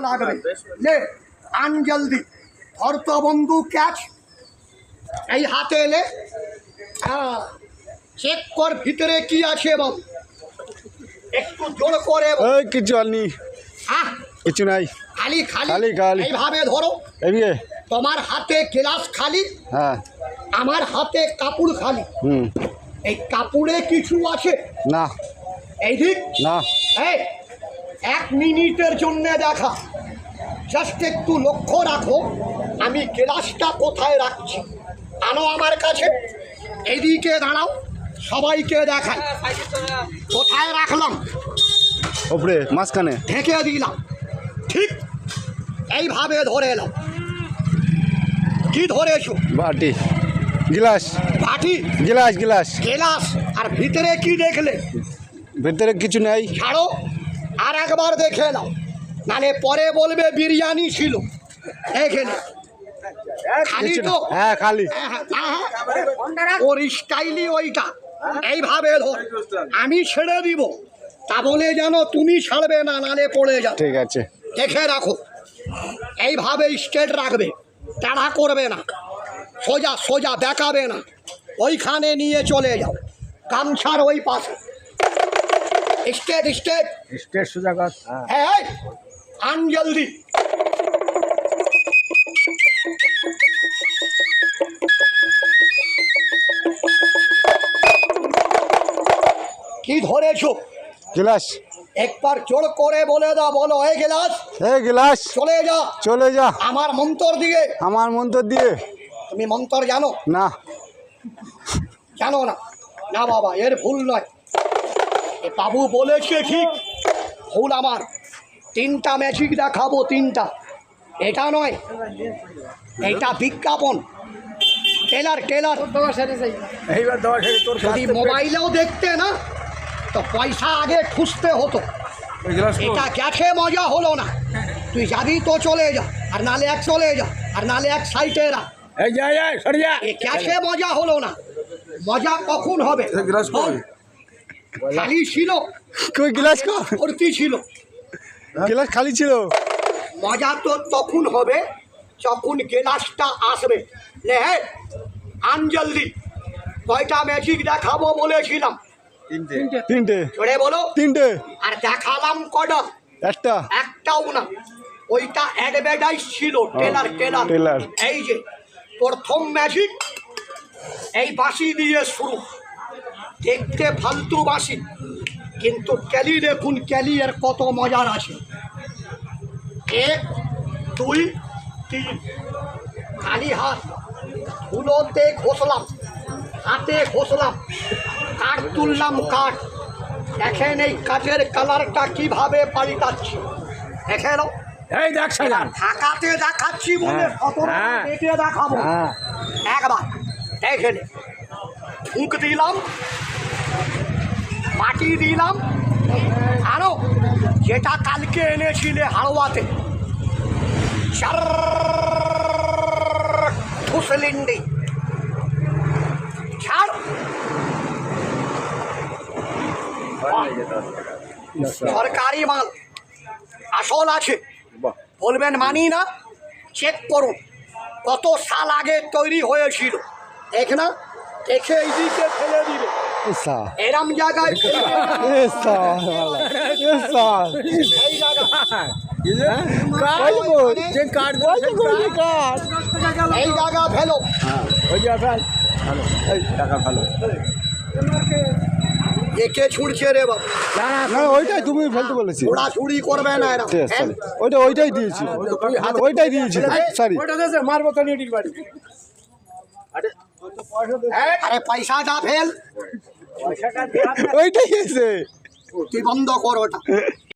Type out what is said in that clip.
লাগবে লে আন জলদি ধর তো বন্ধু ক্যাচ এই হাতে এলে চেক কর ভিতরে কি আছে বাবু একটু জোর করে কিছু আনি কিছু নাই খালি খালি খালি খালি এইভাবে ধরো এদিকে তোমার হাতে গ্লাস খালি হ্যাঁ আমার হাতে কাপড় খালি এই কাপড়ে কিছু আছে না এইদিক না এই 1 মিনিটের জন্য দেখা জাস্ট একটু লক্ষ্য রাখো আমি গ্লাসটা কোথায় রাখছি আনো আমার কাছে এইদিকে দাঁড়াও সবাইকে দেখাই কোথায় রাখলাম ওপরে মাঝখানে ঢেকে দিলাম ঠিক এইভাবে ধরে এলাম কি ধরেছো বাটি গ্লাস বাটি গ্লাস গ্লাস গ্লাস আর ভিতরে কি দেখলে ভিতরে কিছু নাই ছাড়ো আর একবার দেখে নাও নালে পরে বলবে বিরিয়ানি ছিল এখানে খালি কিছু না। তো হ্যাঁ খালি ওর স্টাইলই ওইটা এইভাবে ধর আমি ছেড়ে দিব তা বলে যেন তুমি ছাড়বে না নালে পড়ে যাও ঠিক আছে দেখে রাখো এইভাবে স্ট্রেট রাখবে টানা করবে না সোজা সোজা দেখাবে না ওইখানে নিয়ে চলে যাও গামছার ওই পাশে স্ট্রেট স্ট্রেট স্টেট সোজা কাজ হ্যাঁ আন জলদি কি ধরেছো গ্লাস একবার জোর করে বলে দাও বলো এই গ্লাস এই গ্লাস চলে যা চলে যা আমার মন্তর দিয়ে আমার মন্ত্র দিয়ে তুমি মন্তর জানো না জানো না না বাবা এর ভুল নয় এ বাবু বলেছে ঠিক ভুল আমার 3টা ম্যাজিক দেখাবো 3টা এটা নয় এটা বিজ্ঞাপন টেলার টেলার এইবার দেওয়া তোর যদি মোবাইলেও দেখতে না তো পয়সা আগে খুঁজতে হতো এটা গেছে মজা হলো না তুই যাবি তো চলে যা আর নালে এক চলে যা আর নালে এক সাইডে রাখ এ গেছে মজা হলো না মজা কখন হবে খালি ছিল কই গ্লাস কো ভর্তি ছিল গ্লাস খালি ছিল মজা তো তখন হবে যখন গ্লাসটা আসবে লে আন জলদি কয়টা ম্যাজিক দেখাবো বলেছিলাম তিনটে জোরে বলো তিনটে আর দেখালাম কটা একটাও না ওইটা অ্যাডভার্টাইজ ছিল টেলার টেলার। এই যে প্রথম ম্যাজিক এই বাঁশি দিয়ে শুরু দেখতে ফালতু বাঁশি কিন্তু ক্যালি দেখুন ক্যালি এর কত মজার আছে 1 2 3 খালি হাত ধুলোতে ঘষলাম হাতে ঘষলাম কাঠ তুললাম কাঠ দেখেন এই কাঠের কালারটা কিভাবে পাল্টাচ্ছি দেখেন এই দেখ সাজা ঢাকাতে দেখাচ্ছি বলে দেখে দেখাবো একবার দেখেন ফুঁক দিলাম মাটি দিলাম আরো যেটা কালকে এনেছিলে হাওয়াতে ফুসলিন্ডি ছাড় সরকারি মাল আসল আছে বলবেন মানি না চেক করুন কত সাল আগে তৈরি হয়েছিল দেখ না দেখে এইদিকে ফেলে দিবে এরম জায়গায় এই জায়গা ফেলো একে ছুড়ছে রে বাবা না ওইটাই তুমি ফেলতে বলেছি ওরা চুরি করবে না এরা ওইটাই দিয়েছি ওইটাই দিয়েছি সরি মারবো তো নিয়ে বাড়ি আরে পয়সাটা ফেল ওইটাই এসে তুই বন্ধ কর ওটা